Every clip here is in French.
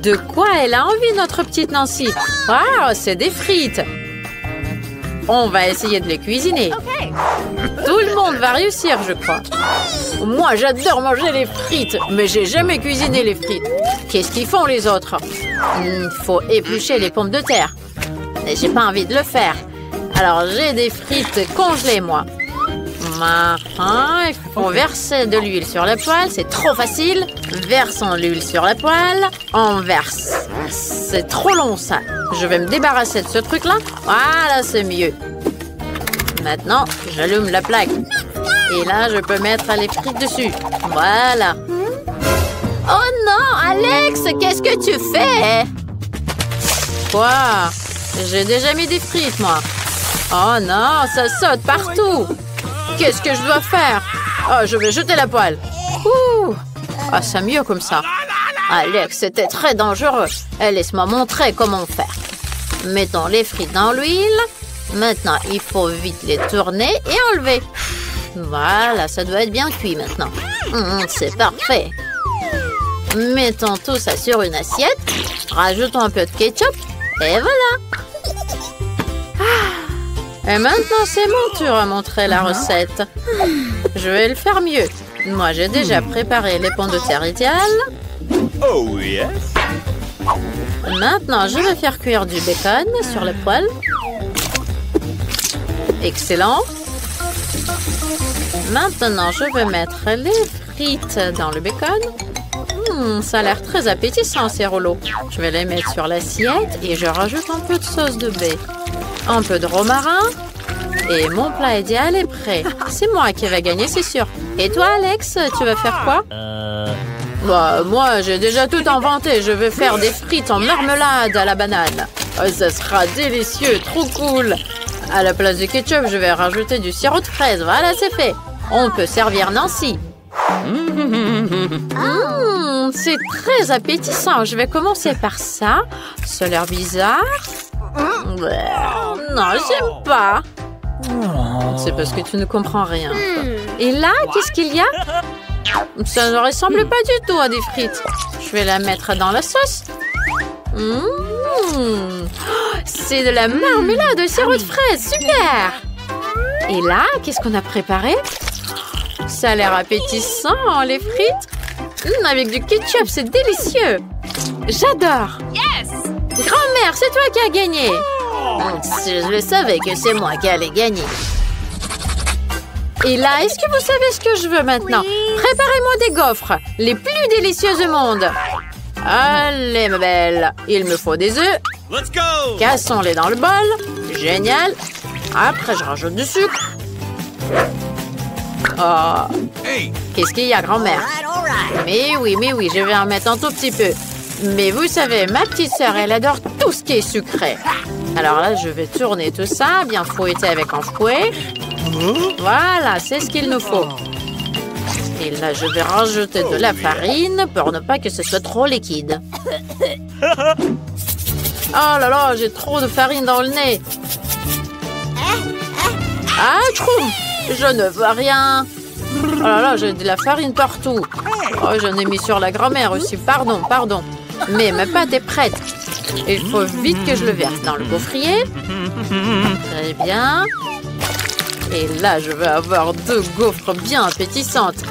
De quoi elle a envie, notre petite Nancy? Waouh, c'est des frites. On va essayer de les cuisiner. Tout le monde va réussir, je crois. Moi, j'adore manger les frites, mais j'ai jamais cuisiné les frites. Qu'est-ce qu'ils font, les autres? Faut éplucher les pommes de terre. Et j'ai pas envie de le faire. Alors, j'ai des frites congelées, moi. Il faut verser de l'huile sur la poêle. C'est trop facile. Versons l'huile sur la poêle. On verse. C'est trop long, ça. Je vais me débarrasser de ce truc-là. Voilà, c'est mieux. Maintenant, j'allume la plaque. Et là, je peux mettre les frites dessus. Voilà. Oh non, Alex, qu'est-ce que tu fais? Quoi? J'ai déjà mis des frites, moi. Oh non, ça saute partout. Qu'est-ce que je dois faire? Oh, je vais jeter la poêle. Ouh. Ah, c'est mieux comme ça. Alex, c'était très dangereux. Laisse-moi montrer comment faire. Mettons les frites dans l'huile. Maintenant, il faut vite les tourner et enlever. Voilà, ça doit être bien cuit maintenant. C'est parfait. Mettons tout ça sur une assiette. Rajoutons un peu de ketchup. Et voilà. Et maintenant, c'est mon tour à montrer la recette. Je vais le faire mieux. Moi, j'ai déjà préparé les pommes de terre idéales. Oh yes. Maintenant, je vais faire cuire du bacon sur la poêle. Excellent. Maintenant, je vais mettre les frites dans le bacon. Ça a l'air très appétissant, ces rouleaux. Je vais les mettre sur l'assiette et je rajoute un peu de sauce de baie. Un peu de romarin. Et mon plat idéal est prêt. C'est moi qui vais gagner, c'est sûr. Et toi, Alex, tu vas faire quoi? Moi, j'ai déjà tout inventé. Je vais faire des frites en marmelade à la banane. Oh, ça sera délicieux, trop cool. À la place du ketchup, je vais rajouter du sirop de fraise. Voilà, c'est fait. On peut servir Nancy. C'est très appétissant. Je vais commencer par ça. Ça a l'air bizarre. Non, j'aime pas. C'est parce que tu ne comprends rien. Et là, qu'est-ce qu'il y a? Ça ne ressemble pas du tout à des frites. Je vais la mettre dans la sauce. C'est de la marmelade au sirop de fraise. Super! Et là, qu'est-ce qu'on a préparé? Ça a l'air appétissant, les frites. Avec du ketchup, c'est délicieux. J'adore. Yes! Grand-mère, c'est toi qui as gagné. Je le savais que c'est moi qui allais gagner. Et là, est-ce que vous savez ce que je veux maintenant? Préparez-moi des gaufres, les plus délicieuses au monde. Allez, ma belle. Il me faut des œufs. Let's go! Cassons-les dans le bol. Génial. Après, je rajoute du sucre. Oh. Qu'est-ce qu'il y a, grand-mère? Mais oui, je vais en mettre un tout petit peu. Mais vous savez, ma petite sœur, elle adore tout ce qui est sucré. Alors là, je vais tourner tout ça, bien fouetter avec un fouet. Voilà, c'est ce qu'il nous faut. Et là, je vais rajouter de la farine pour ne pas que ce soit trop liquide. Oh là là, j'ai trop de farine dans le nez. Ah, troum! Je ne vois rien. Oh là là, j'ai de la farine partout. Oh, j'en ai mis sur la grand-mère aussi. Pardon. Mais ma pâte est prête. Il faut vite que je le verse dans le gaufrier. Très bien. Et là, je vais avoir 2 gaufres bien appétissantes.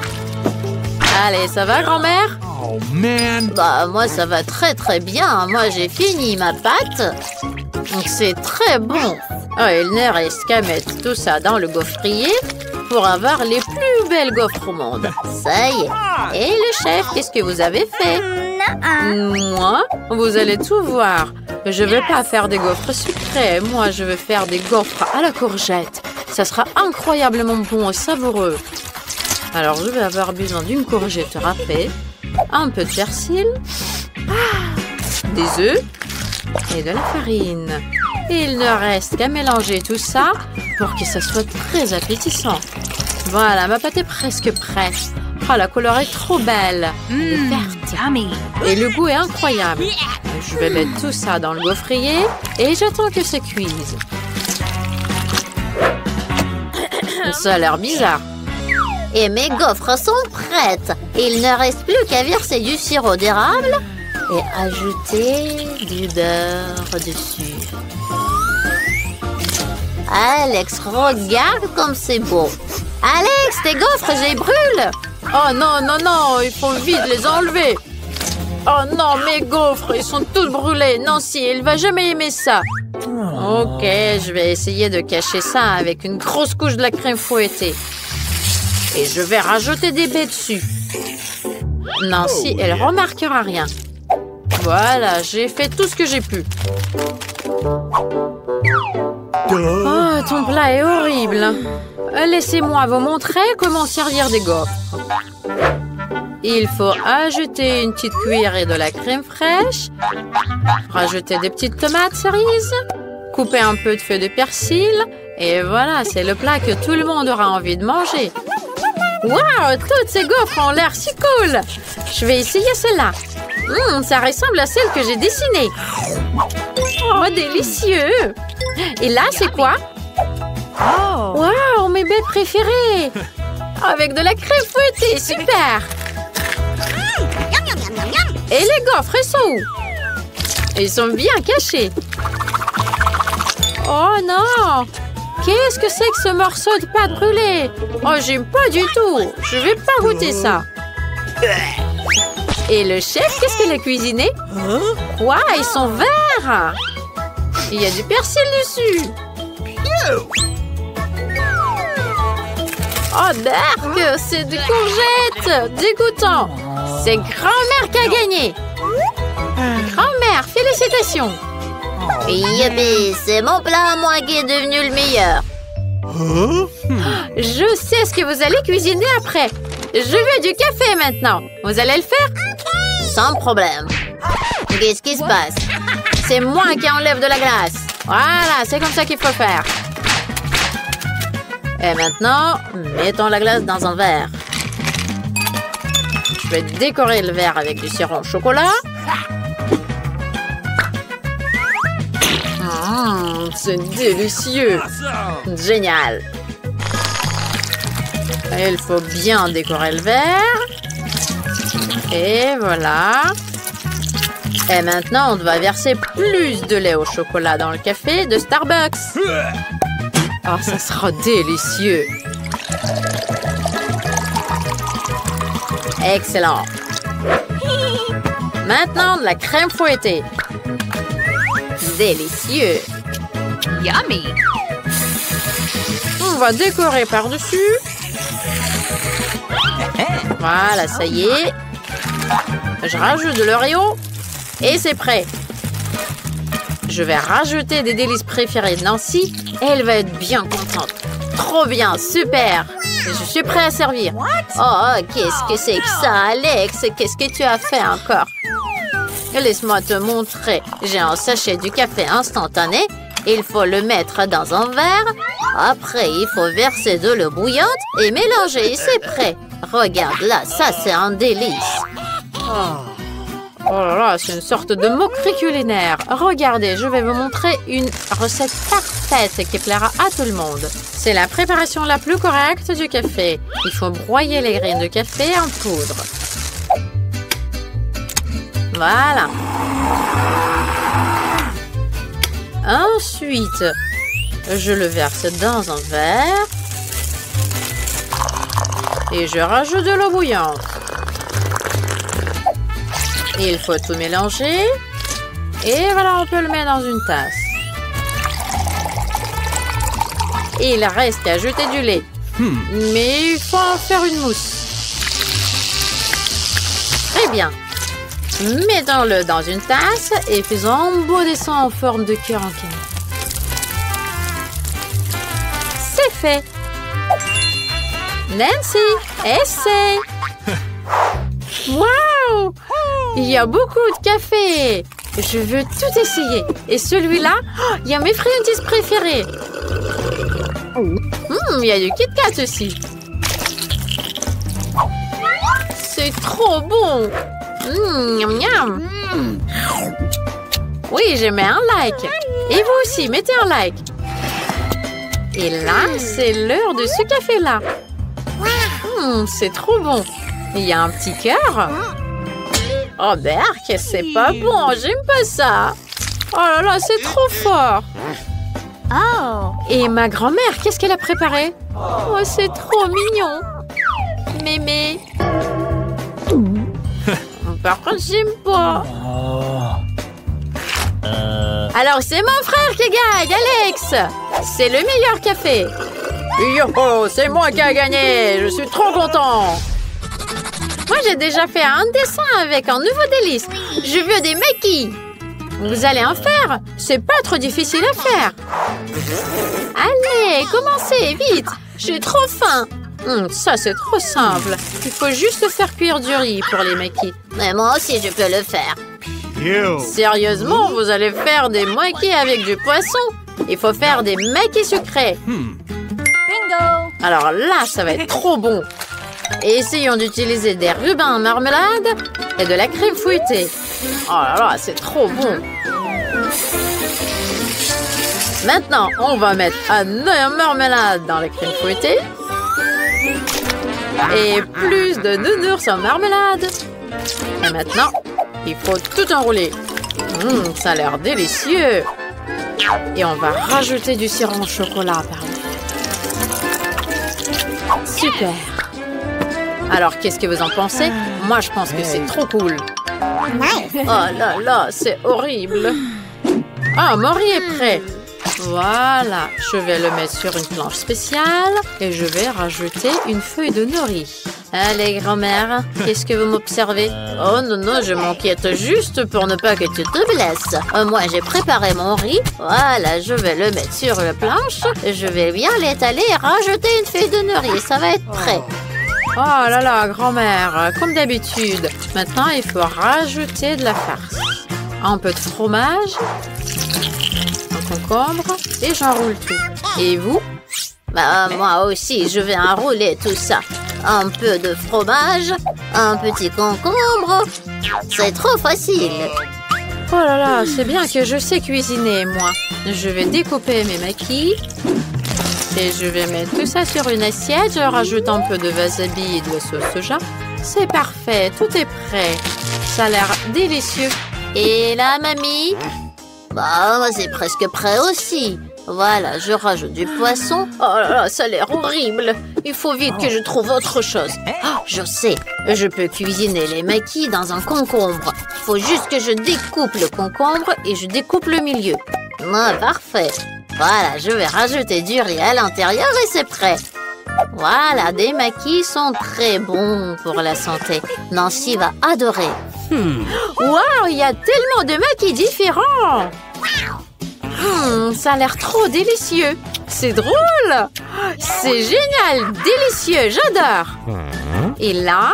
Allez, ça va, grand-mère? Oh man! Moi, ça va très bien. Moi, j'ai fini ma pâte. Donc, c'est très bon. Oh, il ne reste qu'à mettre tout ça dans le gaufrier pour avoir les plus belles gaufres au monde. Ça y est. Et le chef, qu'est-ce que vous avez fait? Moi, vous allez tout voir. Je ne vais pas faire des gaufres sucrées. Moi, je vais faire des gaufres à la courgette. Ça sera incroyablement bon et savoureux. Alors, je vais avoir besoin d'une courgette râpée, un peu de persil, des œufs et de la farine. Et il ne reste qu'à mélanger tout ça pour que ça soit très appétissant. Voilà, ma pâte est presque prête. Oh, la couleur est trop belle. Elle est verte. Yummy. Et le goût est incroyable. Je vais mettre tout ça dans le gaufrier et j'attends que ça cuise. Ça a l'air bizarre. Et mes gaufres sont prêtes. Il ne reste plus qu'à verser du sirop d'érable et ajouter du beurre dessus. Alex, regarde comme c'est beau. Alex, tes gaufres, je les brûle. Oh non, non, non, il faut vite les enlever. Oh non, mes gaufres, ils sont tous brûlés. Nancy, elle va jamais aimer ça. Ok, je vais essayer de cacher ça avec une grosse couche de la crème fouettée. Et je vais rajouter des baies dessus. Nancy, elle remarquera rien. Voilà, j'ai fait tout ce que j'ai pu. Oh, ton plat est horrible. Laissez-moi vous montrer comment servir des gaufres. Il faut ajouter une petite cuillerée de la crème fraîche, rajouter des petites tomates cerises, couper un peu de feuilles de persil, et voilà, c'est le plat que tout le monde aura envie de manger. Waouh, toutes ces gaufres ont l'air si cool! Je vais essayer celle-là. Ça ressemble à celle que j'ai dessinée. Oh, délicieux! Et là, c'est quoi? Waouh, mes baies préférées! Avec de la crème fouettée, super! Et les gaufres, ils sont où? Ils sont bien cachés. Oh non! Qu'est-ce que c'est que ce morceau de pâte brûlée? Oh, j'aime pas du tout. Je vais pas goûter ça. Et le chef, qu'est-ce qu'il a cuisiné? Quoi? Ils sont verts! Il y a du persil dessus. Oh, Berk, c'est des courgettes! Dégoûtant! C'est grand-mère qui a gagné! Grand-mère, félicitations! Youpi, c'est mon plat à moi qui est devenu le meilleur. Je sais ce que vous allez cuisiner après. Je veux du café maintenant. Vous allez le faire? Sans problème. Qu'est-ce qui se passe? C'est moi qui enlève de la glace. Voilà, c'est comme ça qu'il faut faire. Et maintenant, mettons la glace dans un verre. Je vais décorer le verre avec du sirop au chocolat. C'est délicieux. Génial. Il faut bien décorer le verre. Et voilà. Et maintenant, on va verser plus de lait au chocolat dans le café de Starbucks. Oh, ça sera délicieux. Excellent. Maintenant, de la crème fouettée. Délicieux. Yummy. On va décorer par-dessus. Voilà, ça y est. Je rajoute de l'Oreo. Et c'est prêt. Je vais rajouter des délices préférées de Nancy. Elle va être bien contente. Trop bien, super. Je suis prêt à servir. Oh, qu'est-ce que c'est que ça, Alex? Qu'est-ce que tu as fait encore? Laisse-moi te montrer. J'ai un sachet du café instantané. Il faut le mettre dans un verre. Après, il faut verser de l'eau bouillante et mélanger. Et c'est prêt. Regarde là, ça c'est un délice. Oh là là, c'est une sorte de moquerie culinaire. Regardez, je vais vous montrer une recette parfaite qui plaira à tout le monde. C'est la préparation la plus correcte du café. Il faut broyer les graines de café en poudre. Voilà. Ensuite, je le verse dans un verre. Et je rajoute de l'eau bouillante. Il faut tout mélanger. Et voilà, on peut le mettre dans une tasse. Il reste qu'à ajouter du lait. Mais il faut en faire une mousse. Très bien. Mettons-le dans une tasse et faisons embourber ça en forme de cœur en canne. C'est fait. Nancy, essaye. Waouh! Il y a beaucoup de café. Je veux tout essayer. Et celui-là, il y a mes friandises préférées. Il y a du Kit Kat aussi. C'est trop bon. Miam, miam. Oui, je mets un like. Et vous aussi, mettez un like. Et là, c'est l'heure de ce café-là. C'est trop bon. Il y a un petit cœur. Oh, Berk, c'est pas bon, j'aime pas ça. Oh là là, c'est trop fort. Oh. Et ma grand-mère, qu'est-ce qu'elle a préparé? Oh, c'est trop mignon. Mémé. Par contre, j'aime pas. Alors, c'est mon frère qui gagne, Alex. C'est le meilleur café. Yo, c'est moi qui a gagné. Je suis trop content. Moi, j'ai déjà fait un dessin avec un nouveau délice. Je veux des maquis. Vous allez en faire? C'est pas trop difficile à faire. Allez, commencez, vite. J'ai trop faim. Ça, c'est trop simple. Il faut juste faire cuire du riz pour les maquis. Mais moi aussi, je peux le faire. Sérieusement, vous allez faire des maquis avec du poisson? Il faut faire des maquis sucrés. Bingo! Alors là, ça va être trop bon. Et essayons d'utiliser des rubans en marmelade et de la crème fouettée. Oh là là, c'est trop bon. Maintenant, on va mettre un œuf en marmelade dans la crème fouettée. Et plus de nounours en marmelade. Et maintenant, il faut tout enrouler. Ça a l'air délicieux. Et on va rajouter du sirop au chocolat par-dessus. Super. Alors, qu'est-ce que vous en pensez? Moi, je pense que c'est trop cool. Oh là là, c'est horrible. Ah, mon riz est prêt. Voilà, je vais le mettre sur une planche spéciale et je vais rajouter une feuille de nori. Allez, grand-mère, qu'est-ce que vous m'observez? Oh non, non, je m'inquiète juste pour ne pas que tu te blesses. Moi, j'ai préparé mon riz. Voilà, je vais le mettre sur la planche. Je vais bien l'étaler et rajouter une feuille de nori. Ça va être prêt. Oh là là, grand-mère, comme d'habitude. Maintenant, il faut rajouter de la farce. Un peu de fromage. Un concombre. Et j'enroule tout. Et vous? Bah, moi aussi, je vais enrouler tout ça. Un peu de fromage, un petit concombre. C'est trop facile. Oh là là, c'est bien que je sais cuisiner, moi. Je vais découper mes maquis. Et je vais mettre tout ça sur une assiette. Je rajoute un peu de wasabi et de la sauce soja. C'est parfait, tout est prêt. Ça a l'air délicieux. Et là, mamie? Bah, c'est presque prêt aussi. Voilà, je rajoute du poisson. Oh là là, ça a l'air horrible. Il faut vite que je trouve autre chose. Oh, je sais, je peux cuisiner les maquis dans un concombre. Il faut juste que je découpe le concombre et je découpe le milieu. Ah, parfait. Voilà, je vais rajouter du riz à l'intérieur et c'est prêt. Voilà, des maquis sont très bons pour la santé. Nancy va adorer. Waouh, il y a tellement de maquis différents. Ça a l'air trop délicieux. C'est drôle. C'est génial, délicieux, j'adore. Et là,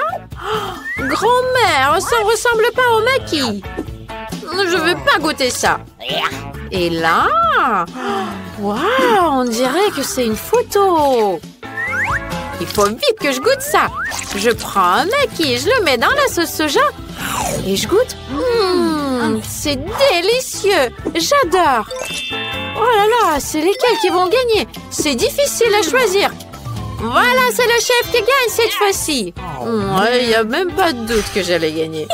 grand-mère, ça ne ressemble pas au maquis. Je ne veux pas goûter ça. Et là, waouh, on dirait que c'est une photo. Il faut vite que je goûte ça. Je prends un maquis, je le mets dans la sauce soja et je goûte. C'est délicieux. J'adore. Oh là là, c'est lesquels qui vont gagner? C'est difficile à choisir. Voilà, c'est le chef qui gagne cette fois-ci. Il n'y a même pas de doute que j'allais gagner.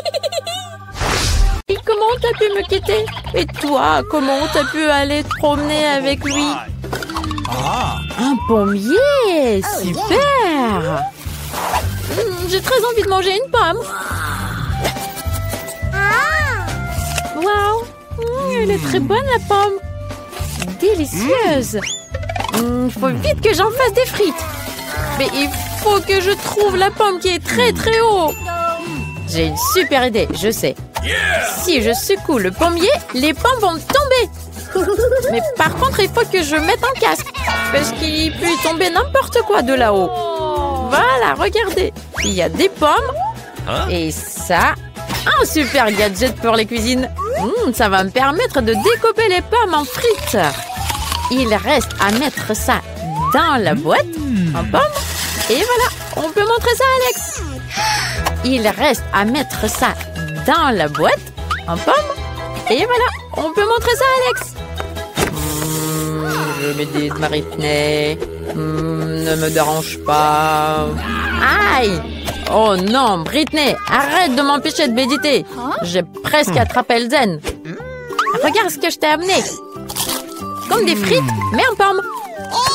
Et comment t'as pu me quitter? Et toi, comment t'as pu aller te promener avec lui? Un pommier! Super! J'ai très envie de manger une pomme. Waouh! Elle est très bonne, la pomme. Délicieuse. Il faut vite que j'en fasse des frites. Mais il faut que je trouve la pomme qui est très très haut. J'ai une super idée, je sais. Si je secoue le pommier, les pommes vont tomber. Mais par contre, il faut que je mette un casque. Parce qu'il peut y tomber n'importe quoi de là-haut. Voilà, regardez. Il y a des pommes. Et ça, un super gadget pour les cuisines. Ça va me permettre de découper les pommes en frites. Il reste à mettre ça dans la boîte en pommes. Et voilà, on peut montrer ça à Alex. Il reste à mettre ça dans la boîte en pommes. Et voilà, on peut montrer ça à Alex. Je me dis, Marie-Pney, ne me dérange pas. Aïe! Oh non, Britney, arrête de m'empêcher de méditer. J'ai presque attrapé le zen. Regarde ce que je t'ai amené. Comme des frites, mais en pomme.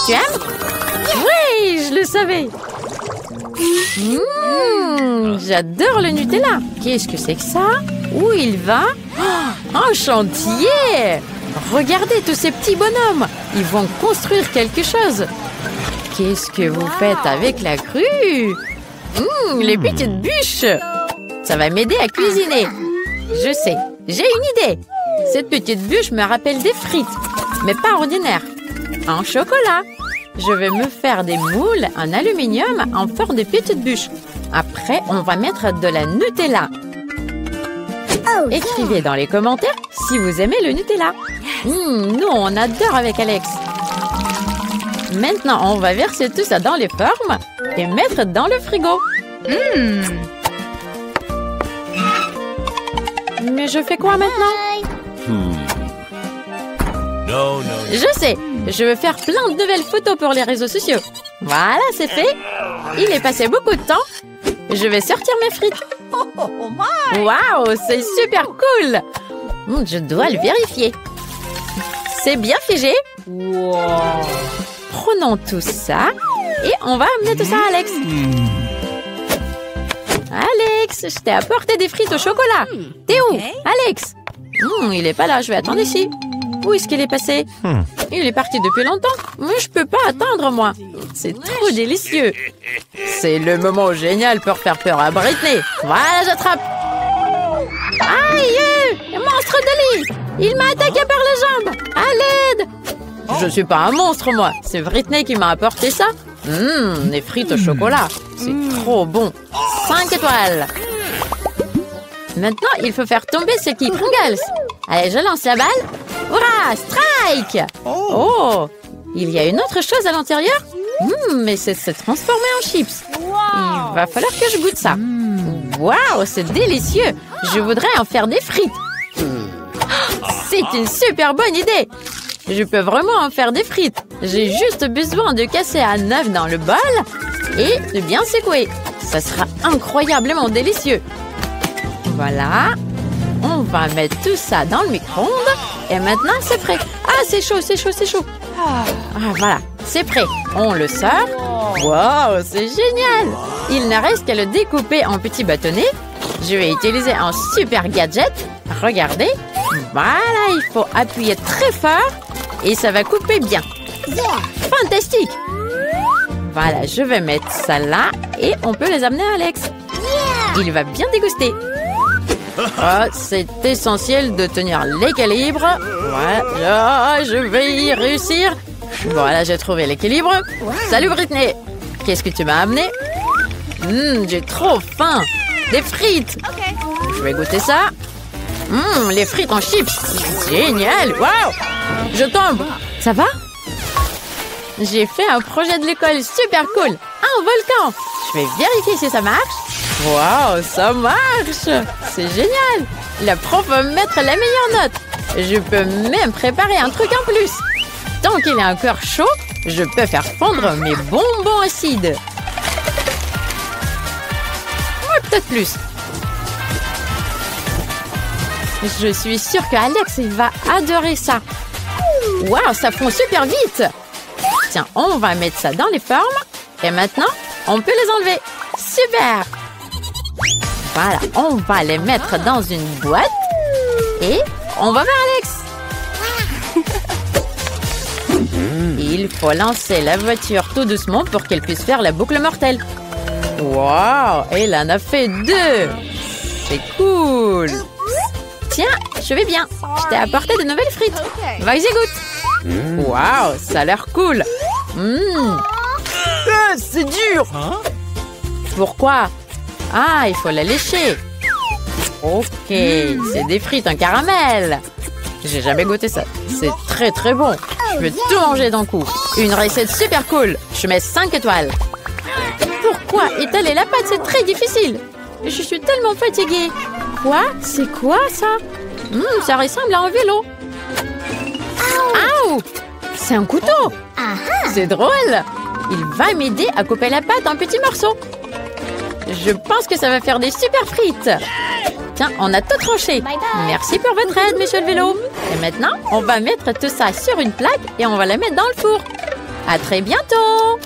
Tu aimes? Oui, je le savais. J'adore le Nutella. Qu'est-ce que c'est que ça? Où il va? Un chantier! Regardez tous ces petits bonhommes. Ils vont construire quelque chose. Qu'est-ce que vous faites avec la grue? Les petites bûches. Ça va m'aider à cuisiner. Je sais, j'ai une idée. Cette petite bûche me rappelle des frites, mais pas ordinaires. En chocolat. Je vais me faire des moules en aluminium en forme de petites bûches. Après, on va mettre de la Nutella. Écrivez dans les commentaires si vous aimez le Nutella. Nous, on adore avec Alex. Maintenant, on va verser tout ça dans les formes et mettre dans le frigo. Mais je fais quoi maintenant? Je sais, je veux faire plein de nouvelles photos pour les réseaux sociaux. Voilà, c'est fait. Il est passé beaucoup de temps. Je vais sortir mes frites. Waouh, c'est super cool. Je dois le vérifier. C'est bien figé. Prenons tout ça et on va amener tout ça à Alex. Alex, je t'ai apporté des frites au chocolat. T'es où, Alex? Il est pas là, je vais attendre ici. Où est-ce qu'il est passé? Il est parti depuis longtemps. Mais je peux pas attendre, moi. C'est trop délicieux. C'est le moment génial pour faire peur à Britney. Voilà, j'attrape. Aïe! Monstre de lit! Il m'a attaqué par les jambes. À l'aide! Je suis pas un monstre, moi. C'est Britney qui m'a apporté ça. Des frites au chocolat. C'est trop bon. 5 étoiles. Maintenant, il faut faire tomber ce qui Pringles. Allez, je lance la balle. Hurrah! Strike! Oh! Il y a une autre chose à l'intérieur? Mais c'est se transformer en chips. Il va falloir que je goûte ça. Waouh! C'est délicieux! Je voudrais en faire des frites. C'est une super bonne idée! Je peux vraiment en faire des frites. J'ai juste besoin de casser un œuf dans le bol et de bien secouer. Ça sera incroyablement délicieux. Voilà. On va mettre tout ça dans le micro-ondes. Et maintenant, c'est prêt. Ah, c'est chaud, c'est chaud, c'est chaud. Voilà, c'est prêt. On le sort. Wow, c'est génial. Il ne reste qu'à le découper en petits bâtonnets. Je vais utiliser un super gadget. Regardez. Voilà, il faut appuyer très fort. Et ça va couper bien. Fantastique. Voilà, je vais mettre ça là. Et on peut les amener à Alex. Il va bien déguster. C'est essentiel de tenir l'équilibre. Voilà, je vais y réussir. Voilà, j'ai trouvé l'équilibre. Salut Britney. Qu'est-ce que tu m'as amené? J'ai trop faim. Des frites. Je vais goûter ça. Les frites en chips. Génial. Waouh. Je tombe. Ça va? J'ai fait un projet de l'école super cool. Un volcan. Je vais vérifier si ça marche. Waouh, ça marche! C'est génial! La prof va me mettre la meilleure note. Je peux même préparer un truc en plus. Tant qu'il est encore chaud, je peux faire fondre mes bonbons acides. Ouais, peut-être plus. Je suis sûre qu'Alex va adorer ça. Waouh, ça fond super vite! Tiens, on va mettre ça dans les formes. Et maintenant, on peut les enlever. Super! Voilà, on va les mettre dans une boîte et on va vers Alex. Il faut lancer la voiture tout doucement pour qu'elle puisse faire la boucle mortelle. Waouh, elle en a fait 2. C'est cool. Tiens, je vais bien. Je t'ai apporté de nouvelles frites. Vas-y, goûte. Waouh, ça a l'air cool. C'est dur. Pourquoi? Ah, il faut la lécher. Ok, c'est des frites en caramel. J'ai jamais goûté ça. C'est très très bon. Je vais tout manger d'un coup. Une recette super cool. Je mets 5 étoiles. Pourquoi étaler la pâte? C'est très difficile. Je suis tellement fatiguée. Quoi? C'est quoi ça? Ça ressemble à un vélo. Aouh! C'est un couteau. C'est drôle. Il va m'aider à couper la pâte en petits morceaux. Je pense que ça va faire des super frites. Tiens, on a tout tranché. Merci pour votre aide, monsieur le vélo. Et maintenant, on va mettre tout ça sur une plaque et on va la mettre dans le four. À très bientôt.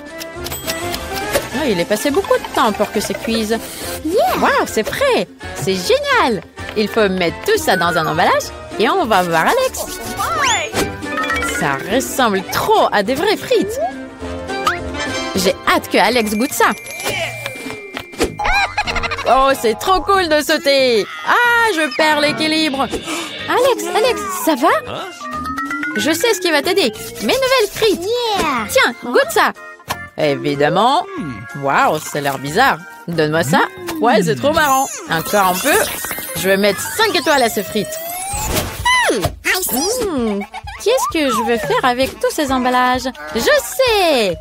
Oh, il est passé beaucoup de temps pour que ça cuise. Waouh, c'est frais. C'est génial. Il faut mettre tout ça dans un emballage et on va voir Alex. Ça ressemble trop à des vraies frites. J'ai hâte que Alex goûte ça. Oh, c'est trop cool de sauter. Ah, je perds l'équilibre. Alex, ça va? Je sais ce qui va t'aider. Mes nouvelles frites. Tiens, goûte ça. Évidemment. Waouh, ça a l'air bizarre. Donne-moi ça. Ouais, c'est trop marrant. Encore un peu. Je vais mettre 5 étoiles à ces frites. Qu'est-ce que je vais faire avec tous ces emballages? Je sais!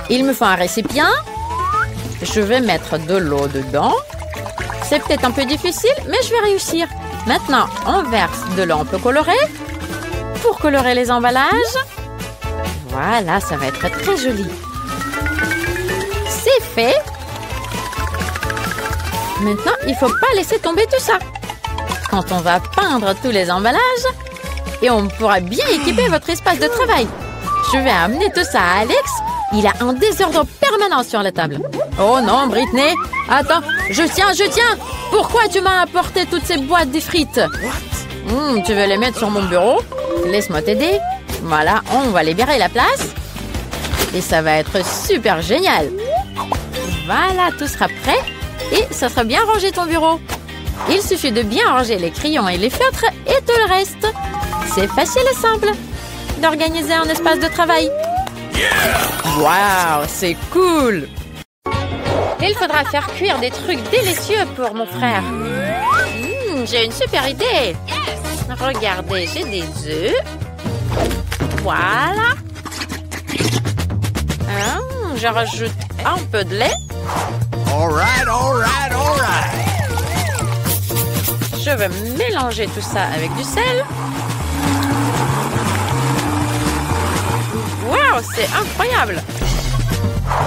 Il me faut un récipient. Je vais mettre de l'eau dedans. C'est peut-être un peu difficile, mais je vais réussir. Maintenant, on verse de l'eau un peu colorée pour colorer les emballages. Voilà, ça va être très joli. C'est fait. Maintenant, il ne faut pas laisser tomber tout ça. Quand on va peindre tous les emballages, et on pourra bien équiper votre espace de travail. Je vais amener tout ça à Alex. Il a un désordre permanent sur la table. Oh non, Britney. Attends, je tiens. Pourquoi tu m'as apporté toutes ces boîtes de frites? Tu veux les mettre sur mon bureau? Laisse-moi t'aider. Voilà, on va libérer la place. Et ça va être super génial. Voilà, tout sera prêt. Et ça sera bien rangé ton bureau. Il suffit de bien ranger les crayons et les feutres et tout le reste. C'est facile et simple d'organiser un espace de travail. Waouh, c'est cool! Il faudra faire cuire des trucs délicieux pour mon frère. J'ai une super idée. Regardez, j'ai des œufs. Voilà. Je rajoute un peu de lait. All right. Je vais mélanger tout ça avec du sel. Waouh, c'est incroyable!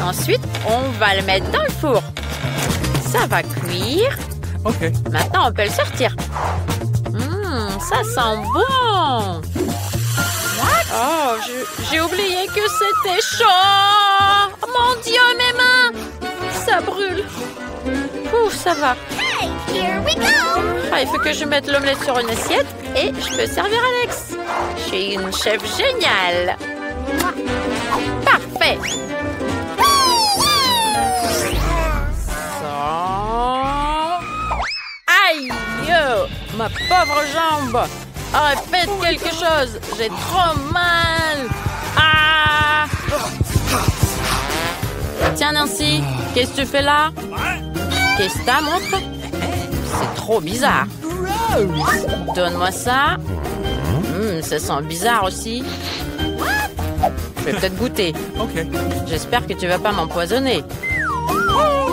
Ensuite, on va le mettre dans le four. Ça va cuire. OK. Maintenant, on peut le sortir. Ça sent bon! Oh, j'ai oublié que c'était chaud! Mon Dieu, mes mains! Ça brûle. Ouf, ça va. Here we go! Il faut que je mette l'omelette sur une assiette et je peux servir Alex. Je suis une chef géniale. Parfait. Aïe! Ma pauvre jambe! Faites quelque chose! J'ai trop mal! Ah! Tiens, Nancy, qu'est-ce que tu fais là? Qu'est-ce que t'as, montre? C'est trop bizarre. Donne-moi ça. Ça sent bizarre aussi. Je vais peut-être goûter. OK. J'espère que tu vas pas m'empoisonner.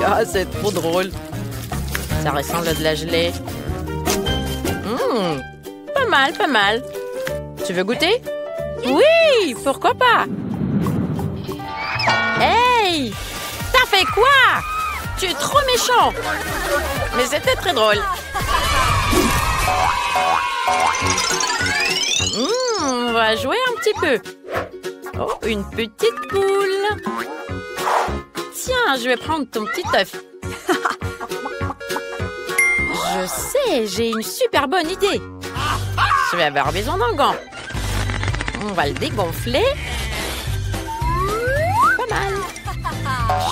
Ah, c'est trop drôle. Ça ressemble à de la gelée. Pas mal. Tu veux goûter? Oui, pourquoi pas? Hey! T'as fait quoi? Tu es trop méchant. Mais c'était très drôle. On va jouer un petit peu. Oh, une petite poule. Tiens, je vais prendre ton petit œuf. Je sais, j'ai une super bonne idée. Je vais avoir besoin d'un gant. On va le dégonfler. Pas mal.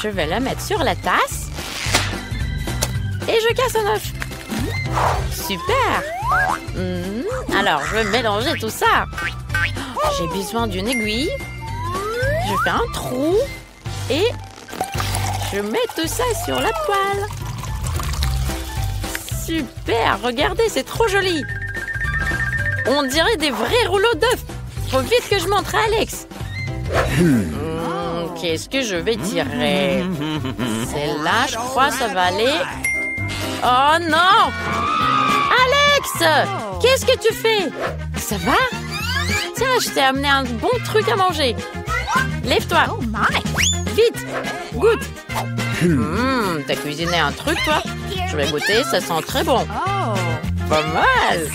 Je vais la mettre sur la tasse. Et je casse un œuf. Super. Alors, je vais mélanger tout ça. J'ai besoin d'une aiguille. Je fais un trou. Et je mets tout ça sur la poêle. Super, regardez, c'est trop joli. On dirait des vrais rouleaux d'œufs. Faut vite que je montre à Alex. Qu'est-ce que je vais tirer? Celle-là, je crois, ça va aller. Oh non! Alex! Qu'est-ce que tu fais? Ça va? Tiens, je t'ai amené un bon truc à manger. Lève-toi. Vite, goûte. T'as cuisiné un truc, toi? Je vais goûter, ça sent très bon. Pas mal.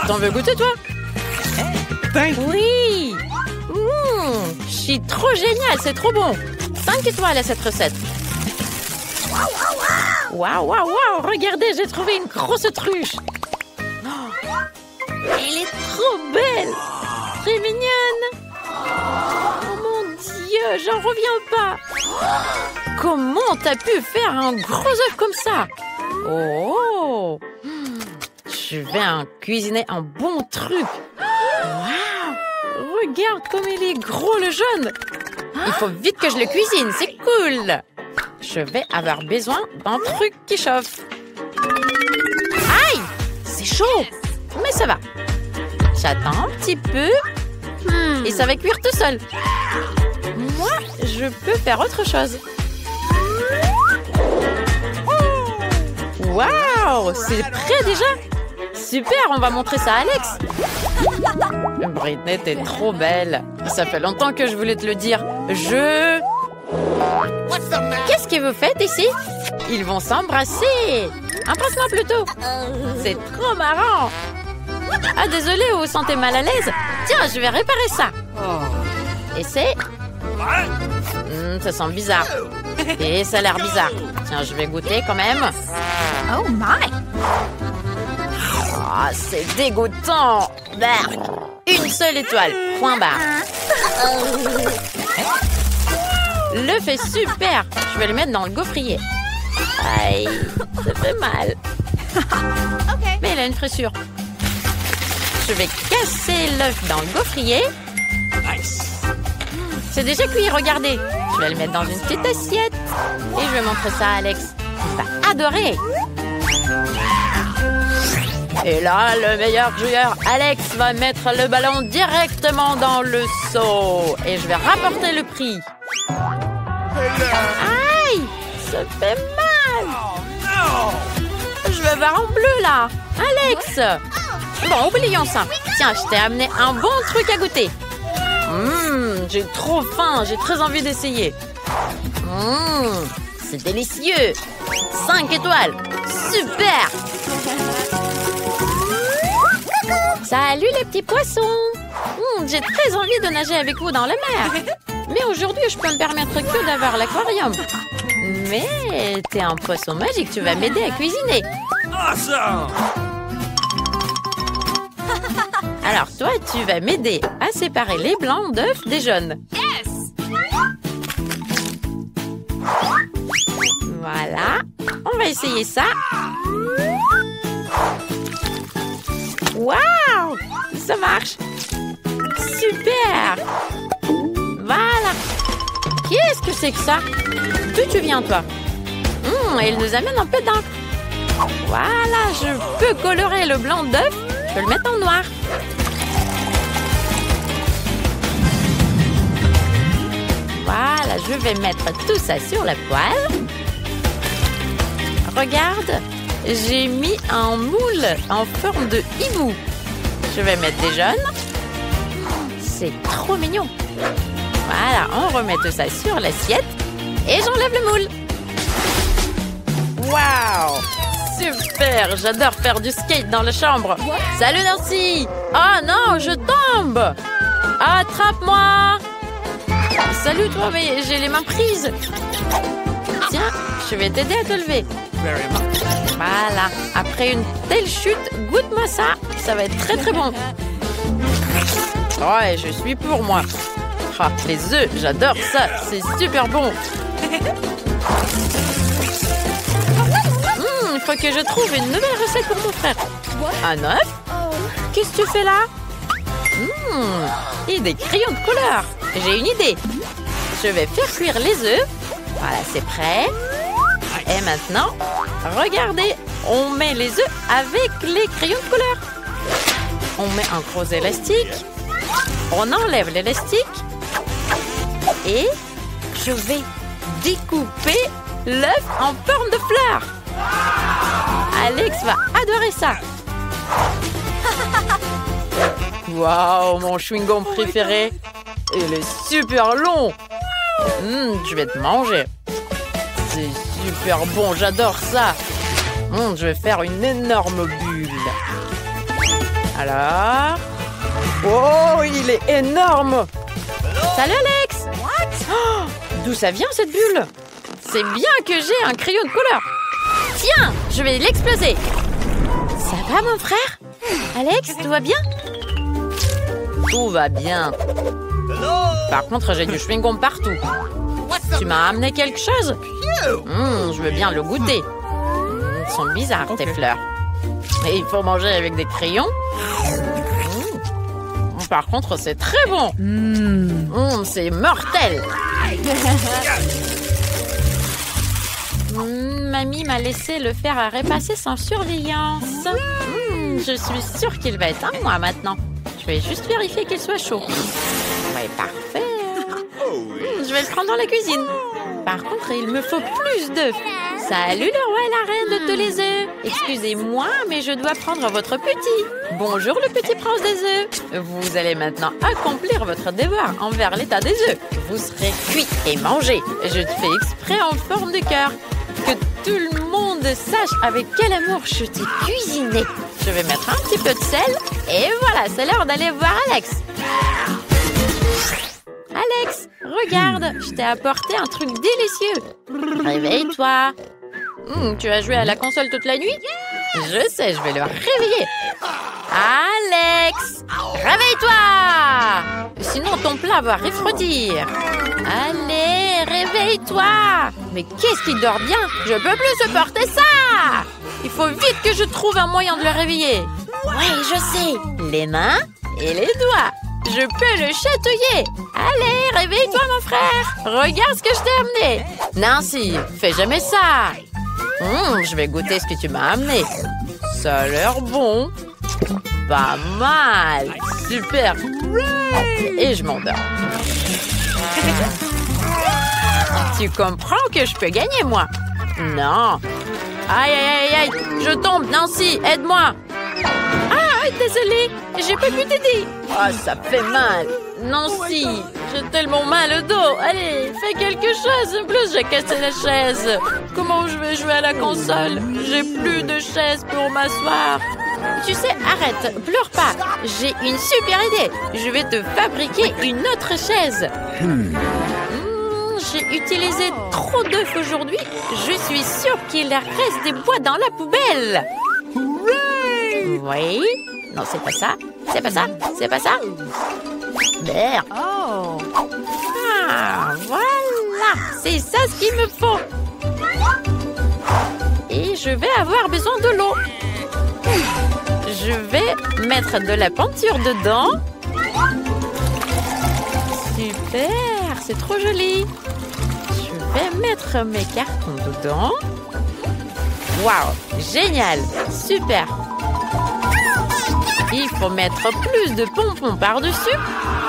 T'en veux goûter, toi? Thank you. Oui. Je suis trop génial, c'est trop bon. 5 étoiles à cette recette. Waouh, waouh, waouh. Regardez, j'ai trouvé une grosse truche. Elle est trop belle. Très mignonne. Oh mon Dieu, j'en reviens pas. Comment t'as pu faire un gros œuf comme ça? Oh, je vais en cuisiner un bon truc. Waouh, regarde comme il est gros le jaune. Il faut vite que je le cuisine, c'est cool. Je vais avoir besoin d'un truc qui chauffe. Aïe, c'est chaud, mais ça va. J'attends un petit peu et ça va cuire tout seul. Moi, je peux faire autre chose. Waouh, c'est prêt déjà? Super, on va montrer ça à Alex. Britney, t'es trop belle. Ça fait longtemps que je voulais te le dire. Qu'est-ce que vous faites ici? Ils vont s'embrasser. Embrasse-moi plutôt. C'est trop marrant. Ah, désolé, vous vous sentez mal à l'aise? Tiens, je vais réparer ça. Et c'est... ça sent bizarre. Et ça a l'air bizarre. Tiens, je vais goûter quand même. Oh my! Ah, c'est dégoûtant. Bark. Une seule étoile. Point barre. L'œuf est super. Je vais le mettre dans le gaufrier. Aïe, ça fait mal. Mais il a une frissure. Je vais casser l'œuf dans le gaufrier. C'est déjà cuit, regardez. Je vais le mettre dans une petite assiette. Et je vais montrer ça à Alex. Il va adorer. Et là, le meilleur joueur, Alex, va mettre le ballon directement dans le seau. Et je vais rapporter le prix. Aïe, ça fait mal. Je vais voir en bleu, là. Alex. Bon, oublions ça. Tiens, je t'ai amené un bon truc à goûter. J'ai trop faim, j'ai très envie d'essayer. C'est délicieux. 5 étoiles. Super. Salut les petits poissons. J'ai très envie de nager avec vous dans la mer. Mais aujourd'hui, je peux me permettre que d'avoir l'aquarium. Mais t'es un poisson magique, tu vas m'aider à cuisiner. Awesome! Alors toi, tu vas m'aider à séparer les blancs d'œufs des jaunes. Yes! Voilà. On va essayer ça. Waouh! Ça marche. Super! Voilà. Qu'est-ce que c'est que ça? D'où tu viens, toi? Il nous amène un peu d'encre. Voilà, je peux colorer le blanc d'œuf. Je peux le mettre en noir. Voilà, je vais mettre tout ça sur la poêle. Regarde, j'ai mis un moule en forme de hibou. Je vais mettre des jaunes. C'est trop mignon. Voilà, on remet tout ça sur l'assiette. Et j'enlève le moule. Waouh! Super! J'adore faire du skate dans la chambre. Salut Nancy! Oh non, je tombe! Attrape-moi! Salut toi, mais j'ai les mains prises. Tiens, je vais t'aider à te lever. Voilà. Après une telle chute, goûte-moi ça. Ça va être très très bon. Ouais, je suis pour moi. Ah, les œufs, j'adore ça. C'est super bon. Il faut que je trouve une nouvelle recette pour mon frère. Un œuf? Qu'est-ce que tu fais là? Et des crayons de couleur. J'ai une idée. Je vais faire cuire les œufs. Voilà, c'est prêt. Et maintenant, regardez, on met les œufs avec les crayons de couleur. On met un gros élastique. On enlève l'élastique. Et je vais découper l'œuf en forme de fleur. Alex va adorer ça. Waouh, mon chewing-gum préféré. Il est super long. Je vais te manger. c'est super bon, j'adore ça. Je vais faire une énorme bulle. Alors... Oh, il est énorme! Salut Alex! Oh, d'où ça vient cette bulle? C'est bien que j'ai un crayon de couleur. Tiens, je vais l'exploser. Ça va mon frère? Alex, tout va bien? Tout va bien. Par contre, j'ai du chewing-gum partout. Tu m'as amené quelque chose? Je veux bien le goûter. Ils sont bizarres tes fleurs. Et il faut manger avec des crayons. Par contre, c'est très bon. C'est mortel. Mamie m'a laissé le fer à repasser sans surveillance. Je suis sûre qu'il va être à moi maintenant. Je vais juste vérifier qu'il soit chaud. Ouais, parfait. Je vais le prendre dans la cuisine. Par contre, il me faut plus d'œufs. Salut le roi et la reine de tous les œufs. Excusez-moi, mais je dois prendre votre petit. Bonjour le petit prince des œufs. Vous allez maintenant accomplir votre devoir envers l'état des œufs. Vous serez cuit et mangé. Je te fais exprès en forme de cœur. Que tout le monde sache avec quel amour je t'ai cuisiné. Je vais mettre un petit peu de sel. Et voilà, c'est l'heure d'aller voir Alex. Alex, regarde, je t'ai apporté un truc délicieux. Réveille-toi. Tu as joué à la console toute la nuit? Je sais, je vais le réveiller. Alex, réveille-toi. Sinon, ton plat va refroidir. Allez, réveille-toi. Mais qu'est-ce qu'il dort bien? Je peux plus supporter ça. Il faut vite que je trouve un moyen de le réveiller. Oui, je sais. Les mains et les doigts. Je peux le chatouiller. Allez, réveille-toi, mon frère. Regarde ce que je t'ai amené. Nancy, fais jamais ça. Je vais goûter ce que tu m'as amené. Ça a l'air bon. Pas mal. Super. Et je m'endors. Tu comprends que je peux gagner, moi? Non. Aïe, aïe, aïe, aïe. Je tombe, Nancy, aide-moi. Ah, désolée, j'ai pas pu t'aider. Ah, ça fait mal. Nancy, j'ai tellement mal au dos. Allez, fais quelque chose. En plus, j'ai cassé la chaise. Comment je vais jouer à la console? J'ai plus de chaise pour m'asseoir. Tu sais, arrête, pleure pas. J'ai une super idée. Je vais te fabriquer une autre chaise. J'ai utilisé trop d'œufs aujourd'hui. Je suis sûre qu'il reste des bois dans la poubelle. Oui. Non, c'est pas ça. C'est pas ça. C'est pas ça. Merde. Oh. Ah, voilà. C'est ça ce qu'il me faut. Et je vais avoir besoin de l'eau. Je vais mettre de la peinture dedans. Super. C'est trop joli. Je vais mettre mes cartons dedans. Waouh. Génial. Super. Il faut mettre plus de pompons par-dessus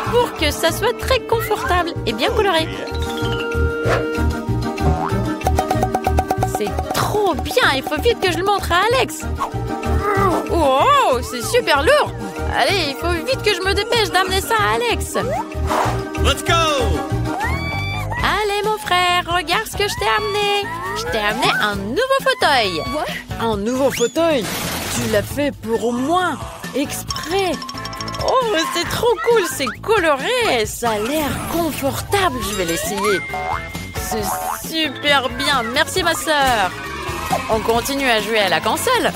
pour que ça soit très confortable et bien coloré. C'est trop bien. Il faut vite que je le montre à Alex. Oh, c'est super lourd. Allez, il faut vite que je me dépêche d'amener ça à Alex. Let's go! Allez, mon frère, regarde ce que je t'ai amené. Je t'ai amené un nouveau fauteuil. Un nouveau fauteuil? Tu l'as fait pour moi, exprès. Oh, c'est trop cool, c'est coloré. Ça a l'air confortable. Je vais l'essayer. C'est super bien. Merci, ma sœur. On continue à jouer à la console.